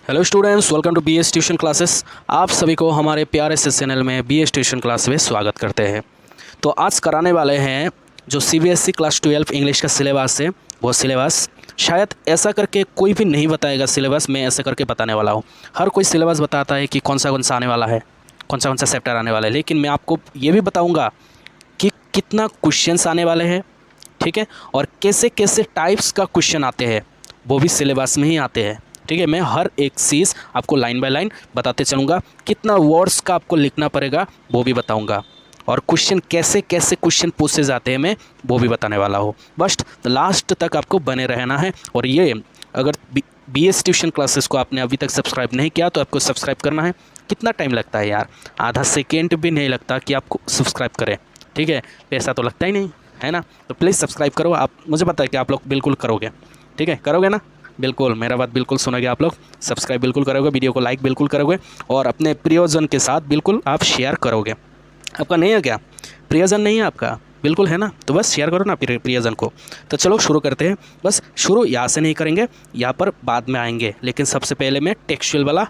Hello students, welcome to BS tuition classes. आप सभी को हमारे प्यारे से चैनल में BS ट्यूशन क्लास में स्वागत करते हैं। तो आज कराने वाले हैं जो CBSE क्लास 12 इंग्लिश का सिलेबस है, वो सिलेबस शायद ऐसा करके कोई भी नहीं बताएगा। सिलेबस मैं ऐसा करके बताने वाला हूँ। हर कोई सिलेबस बताता है कि कौन सा आने वाला है, कौन सा चैप्टर आने वाला है, लेकिन मैं आपको ये भी बताऊँगा कि कितना क्वेश्चंस आने वाले हैं, ठीक है, और कैसे कैसे टाइप्स का क्वेश्चन आते हैं, वो भी सिलेबस में ही आते हैं। ठीक है, मैं हर एक चीज़ आपको लाइन बाय लाइन बताते चलूँगा। कितना वर्ड्स का आपको लिखना पड़ेगा वो भी बताऊँगा, और क्वेश्चन कैसे कैसे क्वेश्चन पूछे जाते हैं मैं वो भी बताने वाला हूँ। बस लास्ट तक आपको बने रहना है। और ये अगर BS ट्यूशन क्लासेस को आपने अभी तक सब्सक्राइब नहीं किया तो आपको सब्सक्राइब करना है। कितना टाइम लगता है यार, आधा सेकेंड भी नहीं लगता कि आपको सब्सक्राइब करें। ठीक है, पैसा तो लगता ही नहीं है ना, तो प्लीज़ सब्सक्राइब करो। आप, मुझे पता है कि आप लोग बिल्कुल करोगे। ठीक है, करोगे ना, बिल्कुल मेरा बात बिल्कुल सुनोगे आप लोग। सब्सक्राइब बिल्कुल करोगे, वीडियो को लाइक बिल्कुल करोगे, और अपने प्रियजन के साथ बिल्कुल आप शेयर करोगे। आपका नहीं है क्या, प्रियजन नहीं है आपका? बिल्कुल है ना, तो बस शेयर करो ना प्रियजन को। तो चलो शुरू करते हैं। बस शुरू यहाँ से नहीं करेंगे, यहाँ पर बाद में आएंगे, लेकिन सबसे पहले मैं टेक्सचुअल वाला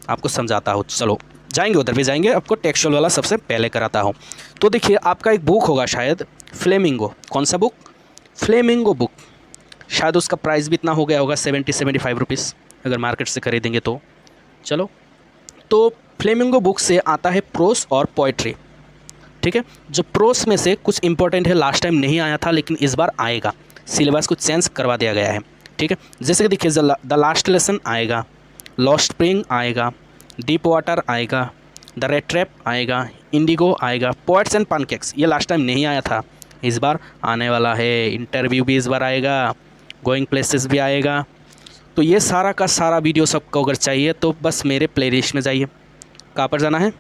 आपको समझाता हूँ। चलो जाएंगे, उधर भी जाएंगे, आपको टेक्सचुअल वाला सबसे पहले कराता हूँ। तो देखिए, आपका एक बुक होगा शायद, फ्लेमिंगो। कौन सा बुक? Flamingo book. शायद उसका प्राइस भी इतना हो गया होगा, 70-75 रुपीज़, अगर मार्केट से खरीदेंगे तो। चलो, तो फ्लेमिंगो बुक से आता है प्रोस और पोइट्री। ठीक है, जो प्रोस में से कुछ इंपॉर्टेंट है, लास्ट टाइम नहीं आया था लेकिन इस बार आएगा। सिलेबस कुछ चेंज करवा दिया गया है। ठीक है, जैसे कि देखिए, द लास्ट लेसन आएगा, लॉस्ट स्प्रिंग आएगा, डीप वाटर आएगा, द रेड ट्रैप आएगा, इंडिगो आएगा, पोएट्स एंड पैनकेक्स ये लास्ट टाइम नहीं आया था, इस बार आने वाला है। इंटरव्यू भी इस बार आएगा, गोइंग प्लेसेस भी आएगा। तो ये सारा का सारा वीडियो सबको अगर चाहिए तो बस मेरे प्लेलिस्ट में जाइए। कहाँ पर जाना है?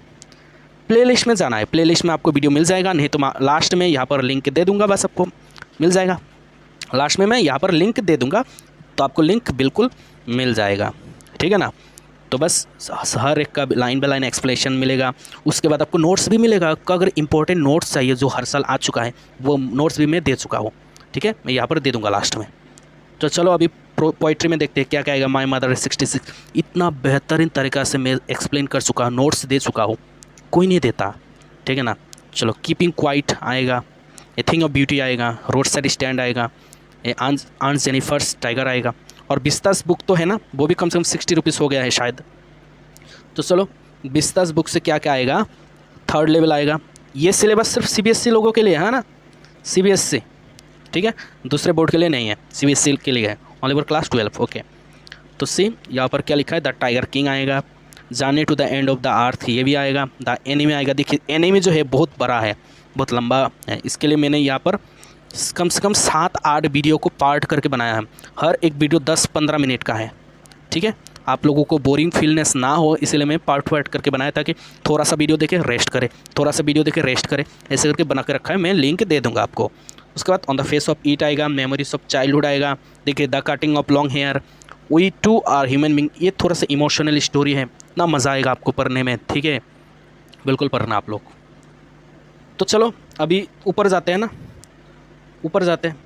प्लेलिस्ट में जाना है। प्लेलिस्ट में आपको वीडियो मिल जाएगा, नहीं तो लास्ट में यहाँ पर लिंक दे दूँगा, बस आपको मिल जाएगा। लास्ट में मैं यहाँ पर लिंक दे दूँगा, तो आपको लिंक बिल्कुल मिल जाएगा। ठीक है ना, तो बस हर एक का लाइन बाय लाइन एक्सप्लेनेशन मिलेगा। उसके बाद आपको नोट्स भी मिलेगा। आपको अगर इंपॉर्टेंट नोट्स चाहिए जो हर साल आ चुका है, वो नोट्स भी मैं दे चुका हूँ। ठीक है, मैं यहाँ पर दे दूँगा लास्ट में। तो चलो अभी पोइट्री में देखते हैं क्या क्या आएगा। माई मदर 66 इतना बेहतरीन तरीक़ा से मैं एक्सप्लेन कर चुका हूँ, नोट्स दे चुका हूँ, कोई नहीं देता। ठीक है ना, चलो कीपिंग क्वाइट आएगा, ए थिंग ऑफ ब्यूटी आएगा, रोड साइड स्टैंड आएगा, ए आंट जेनिफर्स टाइगर आएगा, और बिस्तास बुक तो है ना, वो भी कम से कम 60 रुपीज़ हो गया है शायद। तो चलो, बिस्तास बुक से क्या क्या आएगा? थर्ड लेवल आएगा। ये सिलेबस सिर्फ CBSE लोगों के लिए है ना, CBSE। ठीक है, दूसरे बोर्ड के लिए नहीं है, CBSE के लिए है, ओनली फॉर क्लास 12। ओके, तो सी यहाँ पर क्या लिखा है? द टाइगर किंग आएगा, journey to the end of the earth ये भी आएगा, द एनिमी आएगा। देखिए, एनिमी जो है बहुत बड़ा है, बहुत लंबा है, इसके लिए मैंने यहाँ पर कम से कम 7-8 वीडियो को पार्ट करके बनाया है। हर एक वीडियो 10-15 मिनट का है। ठीक है, आप लोगों को बोरिंग फीलनेस ना हो, इसलिए मैं पार्ट करके बनाया, ताकि थोड़ा सा वीडियो देखे रेस्ट करे, थोड़ा सा वीडियो देखे रेस्ट करे, ऐसे करके बना के रखा है। मैं लिंक दे दूँगा आपको। उसके बाद on the face of it आएगा, मेमोरीज ऑफ चाइल्डहुड आएगा। देखिए, the cutting of long hair, we too are human being, ये थोड़ा सा इमोशनल स्टोरी है ना, मज़ा आएगा आपको पढ़ने में। ठीक है, बिल्कुल पढ़ना आप लोग। तो चलो अभी ऊपर जाते हैं ना, ऊपर जाते हैं।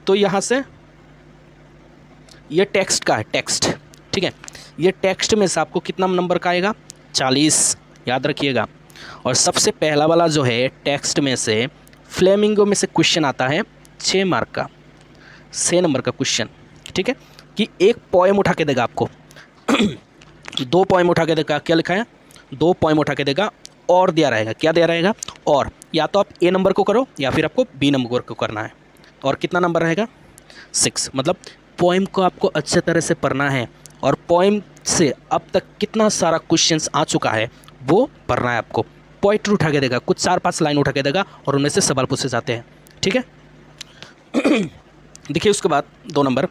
तो यहाँ से ये टेक्स्ट का है, टेक्स्ट। ठीक है, ये टेक्स्ट में से आपको कितना नंबर का आएगा? 40, याद रखिएगा। और सबसे पहला वाला जो है टेक्स्ट में से, फ्लेमिंगो में से क्वेश्चन आता है 6 मार्क का, 6 नंबर का क्वेश्चन। ठीक है, कि एक पोएम उठा के देगा आपको 2 पोएम उठा के देगा। क्या लिखा है? 2 पोएम उठा के देगा, और दिया रहेगा। क्या दिया रहेगा? और या तो आप A नंबर को करो या फिर आपको B नंबर को करना है। और कितना नंबर रहेगा? 6। मतलब पोएम को आपको अच्छे तरह से पढ़ना है, और पोएम से अब तक कितना सारा क्वेश्चंस आ चुका है वो पढ़ना है आपको। पोइट्री उठा के देगा, कुछ 4-5 लाइन उठा के देगा, और उनमें से सवाल पूछे जाते हैं। ठीक है देखिए, उसके बाद 2 नंबर।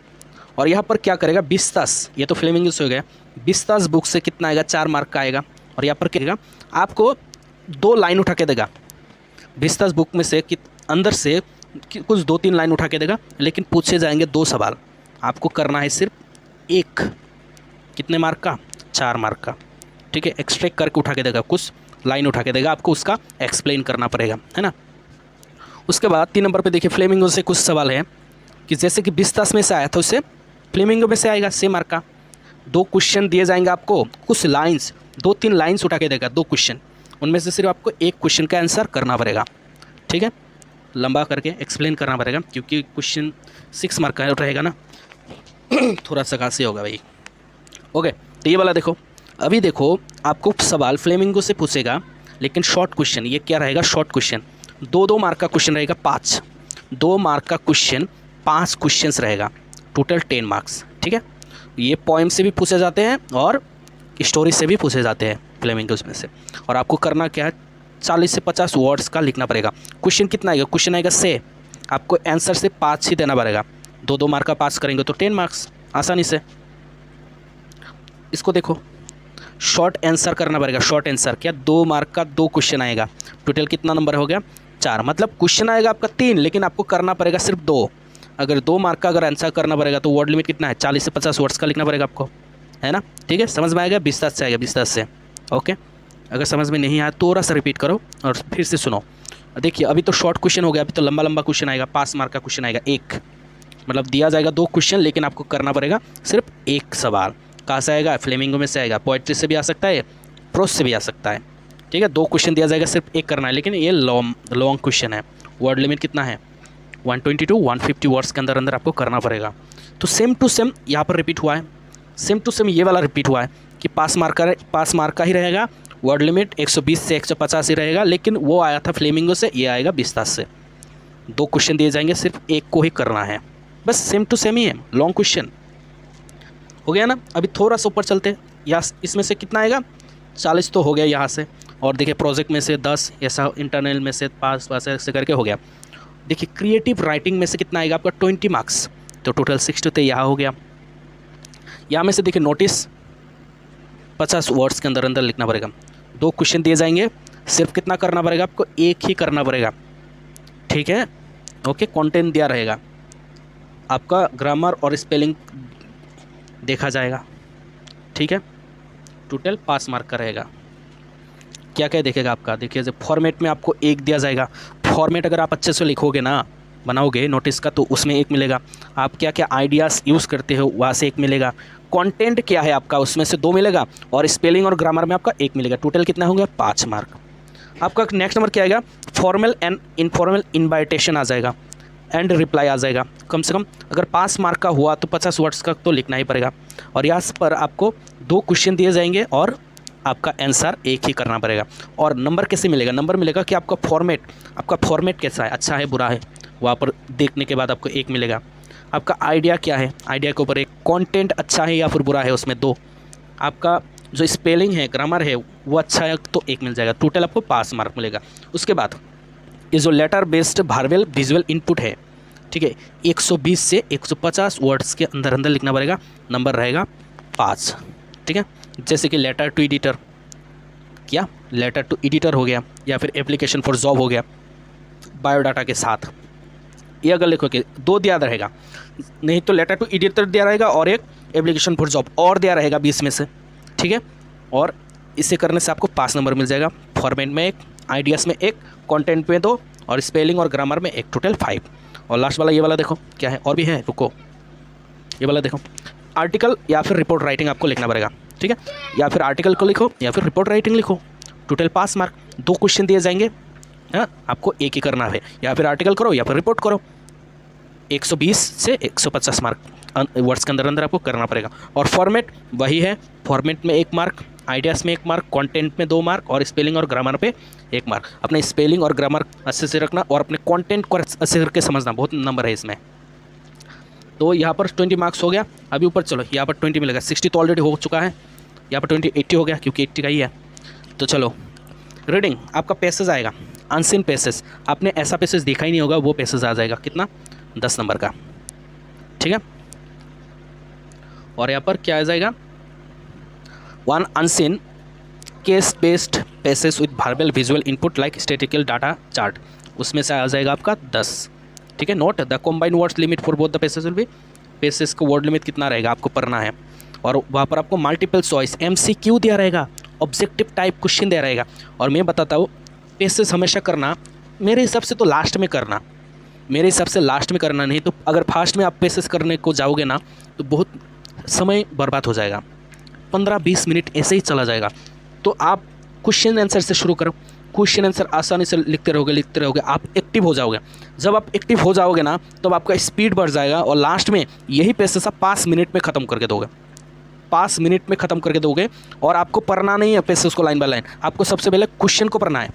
और यहाँ पर क्या करेगा? बिस्तास, ये तो फ्लेमिंगो से हो गया। बिस्तास बुक से कितना आएगा? 4 मार्क का आएगा। और यहाँ पर क्या करेगा? आपको 2 लाइन उठा के देगा। बिस्तास बुक में से अंदर से कुछ 2-3 लाइन उठा के देगा, लेकिन पूछे जाएंगे 2 सवाल। आपको करना है सिर्फ 1। कितने मार्क का? 4 मार्क का। ठीक है, एक्सट्रैक्ट करके उठा के देगा, कुछ लाइन उठा के देगा, आपको उसका एक्सप्लेन करना पड़ेगा, है ना। उसके बाद 3 नंबर पे देखिए, फ्लेमिंगो से कुछ सवाल है कि जैसे कि बिस्तास में से आया था, उससे फ्लेमिंगो में से आएगा 6 मार्क का। दो क्वेश्चन दिए जाएंगे आपको, कुछ लाइंस, 2-3 लाइंस उठा के देगा, 2 क्वेश्चन, उनमें से सिर्फ आपको एक क्वेश्चन का आंसर करना पड़ेगा। ठीक है, लंबा करके एक्सप्लेन करना पड़ेगा क्योंकि क्वेश्चन 6 मार्क का रहेगा ना। थोड़ा सा खासी होगा भाई। ओके, तो ये वाला देखो, अभी देखो आपको सवाल फ्लेमिंगो से पूछेगा, लेकिन शॉर्ट क्वेश्चन, ये क्या रहेगा, शॉर्ट क्वेश्चन, 2-2 मार्क का क्वेश्चन रहेगा, 5 2 मार्क का क्वेश्चन, 5 क्वेश्चंस रहेगा, टोटल 10 मार्क्स। ठीक है, ये पोएम से भी पूछे जाते हैं और स्टोरी से भी पूछे जाते हैं फ्लेमिंगोज में से। और आपको करना क्या है, 40 से 50 वर्ड्स का लिखना पड़ेगा। क्वेश्चन कितना आएगा, क्वेश्चन आएगा से, आपको आंसर से 5 ही देना पड़ेगा, 2-2 मार्क का पास करेंगे तो 10 मार्क्स आसानी से। इसको देखो, शॉर्ट आंसर करना पड़ेगा, शॉर्ट आंसर क्या, 2 मार्क का 2 क्वेश्चन आएगा, टोटल कितना नंबर हो गया, 4। मतलब क्वेश्चन आएगा आपका 3, लेकिन आपको करना पड़ेगा सिर्फ 2। अगर 2 मार्क का अगर आंसर करना पड़ेगा तो वर्ड लिमिट कितना है, 40 से 50 वर्ड्स का लिखना पड़ेगा आपको, है ना। ठीक है, समझ में आएगा, 20 से आएगा, 20 से। ओके, अगर समझ में नहीं आया थोड़ा सा रिपीट करो और फिर से सुनो। देखिए अभी तो शॉर्ट क्वेश्चन हो गया, अभी तो लंबा लंबा क्वेश्चन आएगा, 5 मार्क का क्वेश्चन आएगा, एक मतलब दिया जाएगा 2 क्वेश्चन, लेकिन आपको करना पड़ेगा सिर्फ एक सवाल। कहाँ से आएगा, फ्लेमिंगो में से आएगा, पोएट्री से भी आ सकता है, प्रोज से भी आ सकता है। ठीक है, 2 क्वेश्चन दिया जाएगा, सिर्फ एक करना है, लेकिन ये लॉन्ग क्वेश्चन है। वर्ड लिमिट कितना है, 120 to 150 वर्ड्स के अंदर अंदर आपको करना पड़ेगा। तो सेम टू सेम यहाँ पर रिपीट हुआ है, सेम टू सेम ये वाला रिपीट हुआ है कि 5 मार्क का ही रहेगा, वर्ड लिमिट 120 से 150 ही रहेगा, लेकिन वो आया था फ्लेमिंगो से, ये आएगा 20 से। 2 क्वेश्चन दिए जाएंगे, सिर्फ एक को ही करना है, बस सेम टू सेम ही है, लॉन्ग क्वेश्चन हो गया ना। अभी थोड़ा सा ऊपर चलते हैं, या इसमें से कितना आएगा, 40 तो हो गया यहाँ से, और देखिए प्रोजेक्ट में से 10, ऐसा इंटरनल में से 5 ऐसे करके हो गया। देखिए क्रिएटिव राइटिंग में से कितना आएगा आपका, 20 मार्क्स, तो टोटल 60 तो यहाँ हो गया। यहाँ में से देखिए नोटिस 50 वर्ड्स के अंदर अंदर लिखना पड़ेगा, 2 क्वेश्चन दिए जाएंगे, सिर्फ कितना करना पड़ेगा आपको, एक ही करना पड़ेगा। ठीक है, ओके, कंटेंट दिया रहेगा, आपका ग्रामर और स्पेलिंग देखा जाएगा। ठीक है, टोटल 5 मार्क का रहेगा। क्या क्या देखेगा आपका, देखिए जब फॉर्मेट में आपको 1 दिया जाएगा, फॉर्मेट अगर आप अच्छे से लिखोगे ना, बनाओगे नोटिस का, तो उसमें 1 मिलेगा। आप क्या क्या आइडियाज़ यूज़ करते हो वहाँ से 1 मिलेगा। कंटेंट क्या है आपका, उसमें से 2 मिलेगा, और स्पेलिंग और ग्रामर में आपका 1 मिलेगा। टोटल कितना हो गया, 5 मार्क। आपका नेक्स्ट नंबर क्या आएगा, फॉर्मल एंड इनफॉर्मल इन्वाइटेशन आ जाएगा, एंड रिप्लाई आ जाएगा। कम से कम अगर 5 मार्क का हुआ तो 50 वर्ड्स का तो लिखना ही पड़ेगा। और यहाँ पर आपको 2 क्वेश्चन दिए जाएंगे और आपका आंसर एक ही करना पड़ेगा। और नंबर कैसे मिलेगा, नंबर मिलेगा कि आपका फॉर्मेट कैसा है, अच्छा है बुरा है, वहाँ पर देखने के बाद आपको 1 मिलेगा। आपका आइडिया क्या है, आइडिया के ऊपर 1, कंटेंट अच्छा है या फिर बुरा है उसमें 2, आपका जो स्पेलिंग है, ग्रामर है वो अच्छा है तो 1 मिल जाएगा। टोटल आपको 5 मार्क मिलेगा। उसके बाद ये जो letter based verbal visual input है, ठीक है, 120 से 150 वर्ड्स के अंदर अंदर लिखना पड़ेगा, नंबर रहेगा 5। ठीक है, जैसे कि लेटर टू एडिटर, क्या लेटर टू एडिटर हो गया, या फिर एप्लीकेशन फॉर जॉब हो गया, बायोडाटा के साथ। ये अगर लिखोगे 2 दिया रहेगा, नहीं तो लेटर टू एडिटर दिया रहेगा और एक एप्लीकेशन फॉर जॉब और दिया रहेगा 20 में से। ठीक है, और इसे करने से आपको 5 नंबर मिल जाएगा। फॉर्मेट में 1, आइडियाज़ में 1, कंटेंट में 2, और स्पेलिंग और ग्रामर में 1, टोटल 5। और लास्ट वाला ये वाला देखो क्या है, और भी है, रुको, ये वाला देखो, आर्टिकल या फिर रिपोर्ट राइटिंग आपको लिखना पड़ेगा। ठीक है, या फिर आर्टिकल को लिखो या फिर रिपोर्ट राइटिंग लिखो, टोटल 5 मार्क। 2 क्वेश्चन दिए जाएंगे, हाँ, आपको एक ही करना है, या फिर आर्टिकल करो या फिर रिपोर्ट करो। 120 से 150 मार्क वर्ड्स के अंदर अंदर आपको करना पड़ेगा। और फॉर्मेट वही है, फॉर्मेट में 1 मार्क, आइडियाज़ में 1 मार्क, कंटेंट में 2 मार्क, और स्पेलिंग और ग्रामर पे 1 मार्क। अपने स्पेलिंग और ग्रामर अच्छे से रखना और अपने कंटेंट को अच्छे करके समझना, बहुत नंबर है इसमें। तो यहाँ पर 20 मार्क्स हो गया। अभी ऊपर चलो, यहाँ पर 20 मिलेगा, 60 तो ऑलरेडी हो चुका है, यहाँ पर 20, 80 हो गया क्योंकि 80 का ही है। तो चलो रीडिंग, आपका पैसेज आएगा, अनसीन पैसेज, आपने ऐसा पैसेज देखा ही नहीं होगा, वो पैसेज आ जाएगा, कितना, 10 नंबर का। ठीक है, और यहाँ पर क्या आ जाएगा, 1 unseen case based passage with verbal visual input like statistical data chart, उसमें से आ जाएगा आपका 10। ठीक है, note the combined words limit for both the passage will be, passage का वर्ड लिमिट कितना रहेगा आपको पढ़ना है। और वहाँ पर आपको मल्टीपल चॉइस MCQ दिया रहेगा, ऑब्जेक्टिव टाइप क्वेश्चन दिया रहेगा। और मैं बताता हूँ, पैसेज हमेशा करना मेरे हिसाब से तो लास्ट में करना, मेरे हिसाब से लास्ट में करना, नहीं तो अगर फास्ट में आप पैसेज करने को जाओगे ना तो बहुत समय बर्बाद हो जाएगा। 15-20 मिनट ऐसे ही चला जाएगा। तो आप क्वेश्चन आंसर से शुरू करो, क्वेश्चन आंसर आसानी से लिखते रहोगे, आप एक्टिव हो जाओगे। जब आप एक्टिव हो जाओगे ना, तब आपका स्पीड बढ़ जाएगा और लास्ट में यही पैसेज आप 5 मिनट में ख़त्म करके दोगे, 5 मिनट में ख़त्म करके दोगे। और आपको पढ़ना नहीं है पैसेज को लाइन बाय लाइन, आपको सबसे पहले क्वेश्चन को पढ़ना है।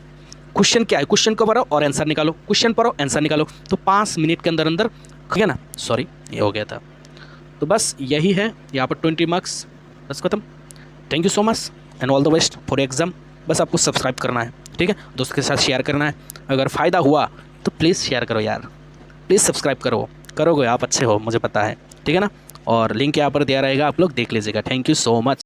क्वेश्चन क्या है, क्वेश्चन को पढ़ो और आंसर निकालो, क्वेश्चन पढ़ो आंसर निकालो, तो 5 मिनट के अंदर अंदर, ठीक है ना। सॉरी, ये हो गया था। तो बस यही है, यहाँ पर 20 मार्क्स, बस खत्म। Thank you so much and all the best for exam. बस आपको सब्सक्राइब करना है, ठीक है, दोस्तों के साथ शेयर करना है। अगर फ़ायदा हुआ तो प्लीज़ शेयर करो यार, प्लीज़ सब्सक्राइब करोगे आप अच्छे हो, मुझे पता है, ठीक है ना। और लिंक यहाँ पर दिया रहेगा, आप लोग देख लीजिएगा। Thank you so much.